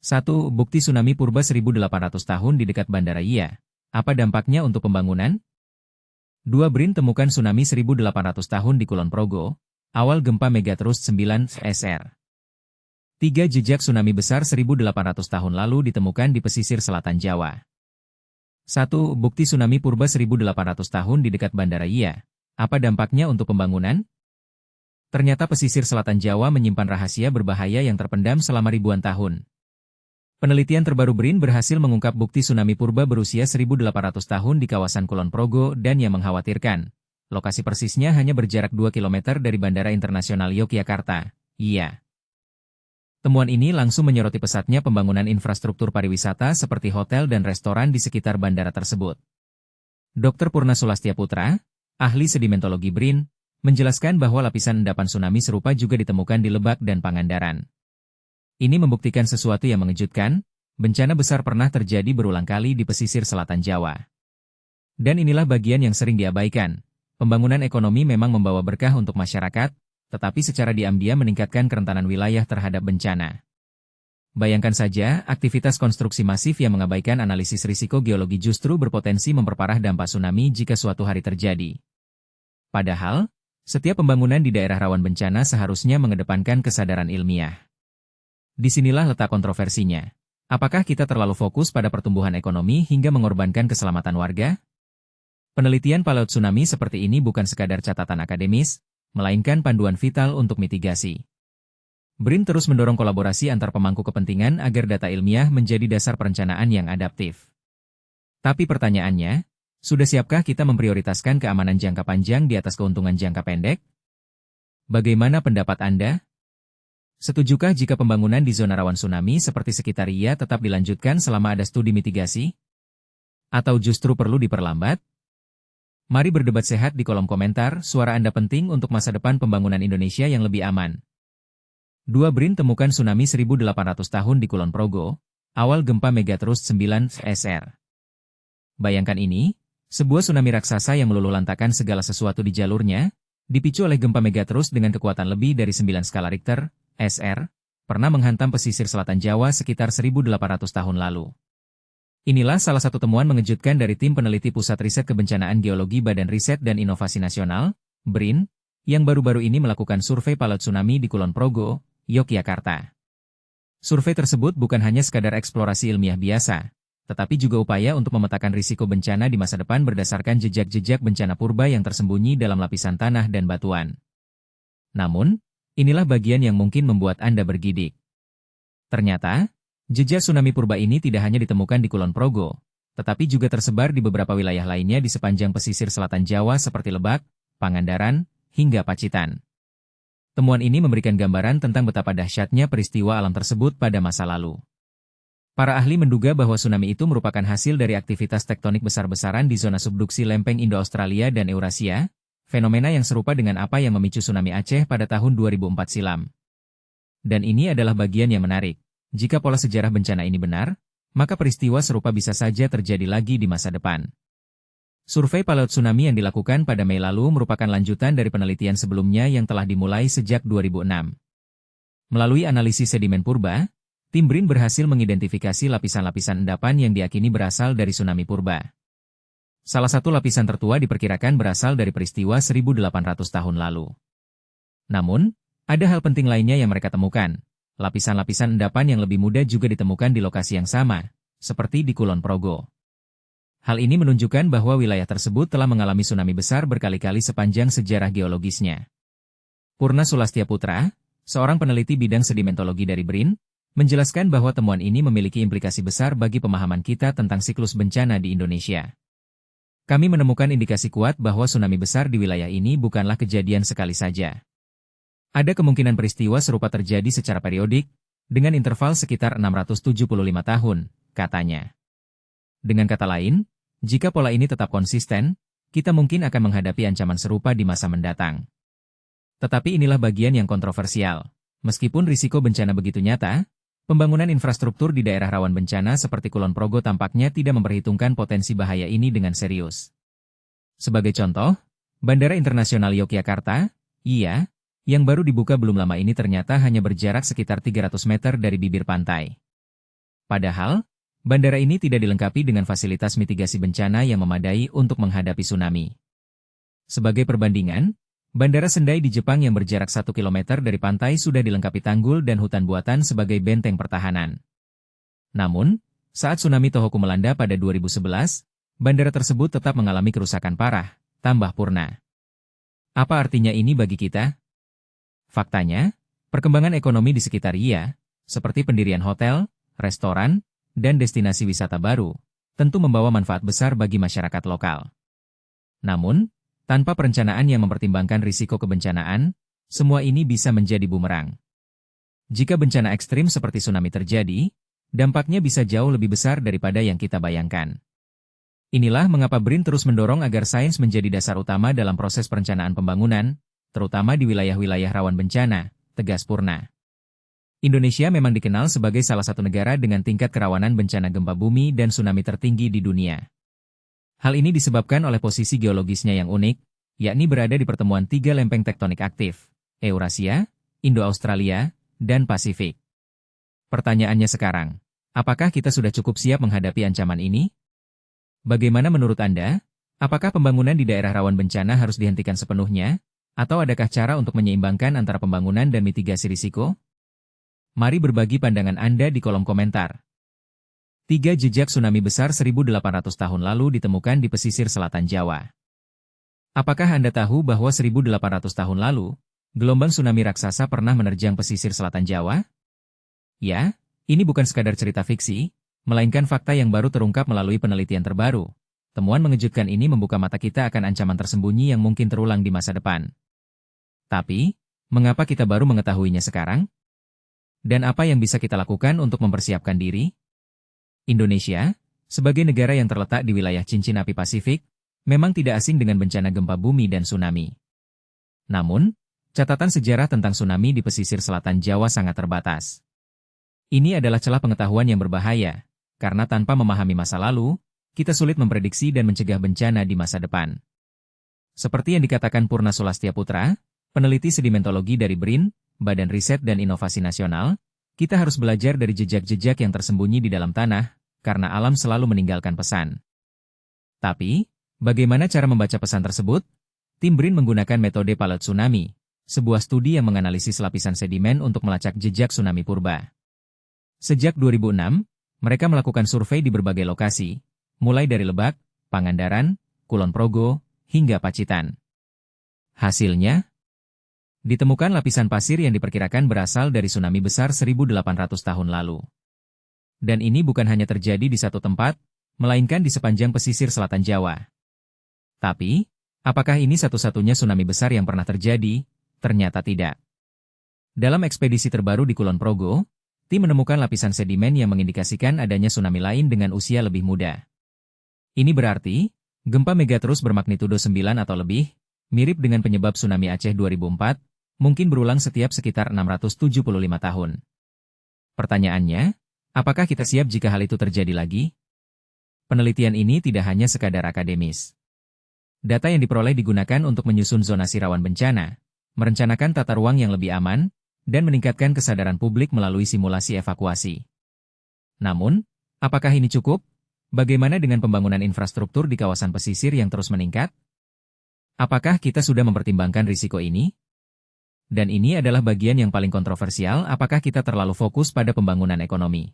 1. Bukti tsunami purba 1800 tahun di dekat Bandara Iya. Apa dampaknya untuk pembangunan? 2. BRIN temukan tsunami 1800 tahun di Kulon Progo. Awal gempa Megatrust 9 SR. 3. Jejak tsunami besar 1800 tahun lalu ditemukan di pesisir selatan Jawa. 1. Bukti tsunami purba 1800 tahun di dekat Bandara Iya. Apa dampaknya untuk pembangunan? Ternyata pesisir selatan Jawa menyimpan rahasia berbahaya yang terpendam selama ribuan tahun. Penelitian terbaru BRIN berhasil mengungkap bukti tsunami purba berusia 1800 tahun di kawasan Kulon Progo dan yang mengkhawatirkan. Lokasi persisnya hanya berjarak 2 km dari Bandara Internasional Yogyakarta. Iya. Temuan ini langsung menyoroti pesatnya pembangunan infrastruktur pariwisata seperti hotel dan restoran di sekitar bandara tersebut. Dr. Purna Sulastia Putra, ahli sedimentologi BRIN, menjelaskan bahwa lapisan endapan tsunami serupa juga ditemukan di Lebak dan Pangandaran. Ini membuktikan sesuatu yang mengejutkan, bencana besar pernah terjadi berulang kali di pesisir selatan Jawa. Dan inilah bagian yang sering diabaikan. Pembangunan ekonomi memang membawa berkah untuk masyarakat, tetapi secara diam-diam meningkatkan kerentanan wilayah terhadap bencana. Bayangkan saja, aktivitas konstruksi masif yang mengabaikan analisis risiko geologi justru berpotensi memperparah dampak tsunami jika suatu hari terjadi. Padahal, setiap pembangunan di daerah rawan bencana seharusnya mengedepankan kesadaran ilmiah. Disinilah letak kontroversinya. Apakah kita terlalu fokus pada pertumbuhan ekonomi hingga mengorbankan keselamatan warga? Penelitian paleotsunami seperti ini bukan sekadar catatan akademis, melainkan panduan vital untuk mitigasi. BRIN terus mendorong kolaborasi antar pemangku kepentingan agar data ilmiah menjadi dasar perencanaan yang adaptif. Tapi pertanyaannya, sudah siapkah kita memprioritaskan keamanan jangka panjang di atas keuntungan jangka pendek? Bagaimana pendapat Anda? Setujukah jika pembangunan di zona rawan tsunami seperti sekitar Iya tetap dilanjutkan selama ada studi mitigasi? Atau justru perlu diperlambat? Mari berdebat sehat di kolom komentar, suara Anda penting untuk masa depan pembangunan Indonesia yang lebih aman. 2. BRIN temukan tsunami 1800 tahun di Kulon Progo, awal gempa Megatrust 9 SR. Bayangkan ini, sebuah tsunami raksasa yang meluluhlantakkan segala sesuatu di jalurnya, dipicu oleh gempa Megatrust dengan kekuatan lebih dari 9 skala Richter, SR, pernah menghantam pesisir selatan Jawa sekitar 1800 tahun lalu. Inilah salah satu temuan mengejutkan dari tim peneliti Pusat Riset Kebencanaan Geologi Badan Riset dan Inovasi Nasional, BRIN, yang baru-baru ini melakukan survei paleotsunami di Kulon Progo, Yogyakarta. Survei tersebut bukan hanya sekadar eksplorasi ilmiah biasa, tetapi juga upaya untuk memetakan risiko bencana di masa depan berdasarkan jejak-jejak bencana purba yang tersembunyi dalam lapisan tanah dan batuan. Namun, inilah bagian yang mungkin membuat Anda bergidik. Ternyata, jejak tsunami purba ini tidak hanya ditemukan di Kulon Progo, tetapi juga tersebar di beberapa wilayah lainnya di sepanjang pesisir selatan Jawa seperti Lebak, Pangandaran, hingga Pacitan. Temuan ini memberikan gambaran tentang betapa dahsyatnya peristiwa alam tersebut pada masa lalu. Para ahli menduga bahwa tsunami itu merupakan hasil dari aktivitas tektonik besar-besaran di zona subduksi lempeng Indo-Australia dan Eurasia, fenomena yang serupa dengan apa yang memicu tsunami Aceh pada tahun 2004 silam. Dan ini adalah bagian yang menarik. Jika pola sejarah bencana ini benar, maka peristiwa serupa bisa saja terjadi lagi di masa depan. Survei paleotsunami yang dilakukan pada Mei lalu merupakan lanjutan dari penelitian sebelumnya yang telah dimulai sejak 2006. Melalui analisis sedimen purba, tim BRIN berhasil mengidentifikasi lapisan-lapisan endapan yang diyakini berasal dari tsunami purba. Salah satu lapisan tertua diperkirakan berasal dari peristiwa 1800 tahun lalu. Namun, ada hal penting lainnya yang mereka temukan. Lapisan-lapisan endapan yang lebih muda juga ditemukan di lokasi yang sama, seperti di Kulon Progo. Hal ini menunjukkan bahwa wilayah tersebut telah mengalami tsunami besar berkali-kali sepanjang sejarah geologisnya. Purna Sulastia Putra, seorang peneliti bidang sedimentologi dari BRIN, menjelaskan bahwa temuan ini memiliki implikasi besar bagi pemahaman kita tentang siklus bencana di Indonesia. Kami menemukan indikasi kuat bahwa tsunami besar di wilayah ini bukanlah kejadian sekali saja. Ada kemungkinan peristiwa serupa terjadi secara periodik, dengan interval sekitar 675 tahun, katanya. Dengan kata lain, jika pola ini tetap konsisten, kita mungkin akan menghadapi ancaman serupa di masa mendatang. Tetapi inilah bagian yang kontroversial. Meskipun risiko bencana begitu nyata, pembangunan infrastruktur di daerah rawan bencana seperti Kulon Progo tampaknya tidak memperhitungkan potensi bahaya ini dengan serius. Sebagai contoh, Bandara Internasional Yogyakarta, Iya, yang baru dibuka belum lama ini ternyata hanya berjarak sekitar 300 meter dari bibir pantai. Padahal, bandara ini tidak dilengkapi dengan fasilitas mitigasi bencana yang memadai untuk menghadapi tsunami. Sebagai perbandingan, Bandara Sendai di Jepang yang berjarak 1 km dari pantai sudah dilengkapi tanggul dan hutan buatan sebagai benteng pertahanan. Namun, saat tsunami Tohoku melanda pada 2011, bandara tersebut tetap mengalami kerusakan parah, tambah Purna. Apa artinya ini bagi kita? Faktanya, perkembangan ekonomi di sekitar Ia, seperti pendirian hotel, restoran, dan destinasi wisata baru, tentu membawa manfaat besar bagi masyarakat lokal. Namun, tanpa perencanaan yang mempertimbangkan risiko kebencanaan, semua ini bisa menjadi bumerang. Jika bencana ekstrim seperti tsunami terjadi, dampaknya bisa jauh lebih besar daripada yang kita bayangkan. Inilah mengapa BRIN terus mendorong agar sains menjadi dasar utama dalam proses perencanaan pembangunan, terutama di wilayah-wilayah rawan bencana, tegas Purna. Indonesia memang dikenal sebagai salah satu negara dengan tingkat kerawanan bencana gempa bumi dan tsunami tertinggi di dunia. Hal ini disebabkan oleh posisi geologisnya yang unik, yakni berada di pertemuan 3 lempeng tektonik aktif, Eurasia, Indo-Australia, dan Pasifik. Pertanyaannya sekarang, apakah kita sudah cukup siap menghadapi ancaman ini? Bagaimana menurut Anda? Apakah pembangunan di daerah rawan bencana harus dihentikan sepenuhnya? Atau adakah cara untuk menyeimbangkan antara pembangunan dan mitigasi risiko? Mari berbagi pandangan Anda di kolom komentar. 3 jejak tsunami besar 1.800 tahun lalu ditemukan di pesisir selatan Jawa. Apakah Anda tahu bahwa 1.800 tahun lalu, gelombang tsunami raksasa pernah menerjang pesisir selatan Jawa? Ya, ini bukan sekadar cerita fiksi, melainkan fakta yang baru terungkap melalui penelitian terbaru. Temuan mengejutkan ini membuka mata kita akan ancaman tersembunyi yang mungkin terulang di masa depan. Tapi, mengapa kita baru mengetahuinya sekarang? Dan apa yang bisa kita lakukan untuk mempersiapkan diri? Indonesia, sebagai negara yang terletak di wilayah cincin api Pasifik, memang tidak asing dengan bencana gempa bumi dan tsunami. Namun, catatan sejarah tentang tsunami di pesisir selatan Jawa sangat terbatas. Ini adalah celah pengetahuan yang berbahaya, karena tanpa memahami masa lalu, kita sulit memprediksi dan mencegah bencana di masa depan. Seperti yang dikatakan Purna Sulastya Putra, peneliti sedimentologi dari BRIN, Badan Riset dan Inovasi Nasional, kita harus belajar dari jejak-jejak yang tersembunyi di dalam tanah, karena alam selalu meninggalkan pesan. Tapi, bagaimana cara membaca pesan tersebut? Tim BRIN menggunakan metode palet tsunami, sebuah studi yang menganalisis lapisan sedimen untuk melacak jejak tsunami purba. Sejak 2006, mereka melakukan survei di berbagai lokasi, mulai dari Lebak, Pangandaran, Kulon Progo, hingga Pacitan. Hasilnya, ditemukan lapisan pasir yang diperkirakan berasal dari tsunami besar 1.800 tahun lalu. Dan ini bukan hanya terjadi di satu tempat, melainkan di sepanjang pesisir selatan Jawa. Tapi, apakah ini satu-satunya tsunami besar yang pernah terjadi? Ternyata tidak. Dalam ekspedisi terbaru di Kulon Progo, tim menemukan lapisan sedimen yang mengindikasikan adanya tsunami lain dengan usia lebih muda. Ini berarti, gempa megatrus bermagnitudo 9 atau lebih, mirip dengan penyebab tsunami Aceh 2004, mungkin berulang setiap sekitar 675 tahun. Pertanyaannya, apakah kita siap jika hal itu terjadi lagi? Penelitian ini tidak hanya sekadar akademis. Data yang diperoleh digunakan untuk menyusun zonasi rawan bencana, merencanakan tata ruang yang lebih aman, dan meningkatkan kesadaran publik melalui simulasi evakuasi. Namun, apakah ini cukup? Bagaimana dengan pembangunan infrastruktur di kawasan pesisir yang terus meningkat? Apakah kita sudah mempertimbangkan risiko ini? Dan ini adalah bagian yang paling kontroversial, apakah kita terlalu fokus pada pembangunan ekonomi?